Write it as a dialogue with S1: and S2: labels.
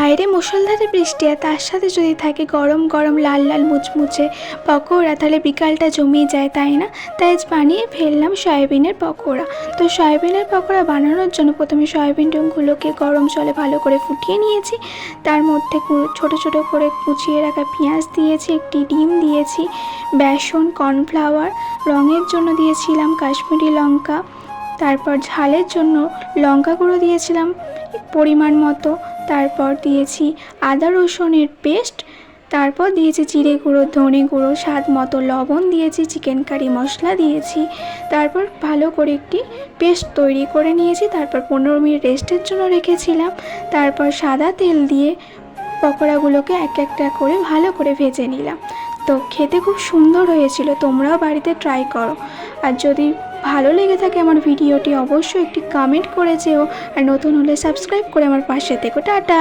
S1: বাইরে মুষলধারে বৃষ্টি আর তার সাথে যদি থাকে গরম গরম লাল লাল মুচমুচে পকোড়া, তাহলে বিকালটা জমিয়ে যায়, তাই না? তাই আজ বানিয়ে ফেললাম সয়াবিনের পকোড়া। তো সয়াবিনের পকোড়া বানানোর জন্য প্রথমে সয়াবিনগুলোকে গরম জলে ভালো করে ফুটিয়ে নিয়েছি। তার মধ্যে ছোট ছোট করে কুচিয়ে রাখা পেঁয়াজ দিয়েছি, একটি ডিম দিয়েছি, বেসন, কর্নফ্লাওয়ার, রঙের জন্য দিয়েছিলাম কাশ্মীরি লঙ্কা, তারপর ঝালের জন্য লঙ্কা গুঁড়ো দিয়েছিলাম পরিমাণ মতো, তারপর দিয়েছি আদা রসুনের পেস্ট, তারপর দিয়েছি জিরে গুঁড়ো, ধনে গুঁড়ো, স্বাদ মতো লবণ দিয়েছি, চিকেন কারি মশলা দিয়েছি। তারপর ভালো করে একটি পেস্ট তৈরি করে নিয়েছি। তারপর 15 মিনিট রেস্টের জন্য রেখেছিলাম। তারপর সাদা তেল দিয়ে পকোড়াগুলোকে এক একটা করে ভালো করে ভেজে নিলাম। তো খেতে খুব সুন্দর হয়েছিল, তোমরাও বাড়িতে ট্রাই করো। আর যদি ভালো লেগে থাকে আমার ভিডিওটি, অবশ্যই একটি কমেন্ট করে যেও। আর নতুন হলে সাবস্ক্রাইব করে আমার পাশে থেকো। টাটা।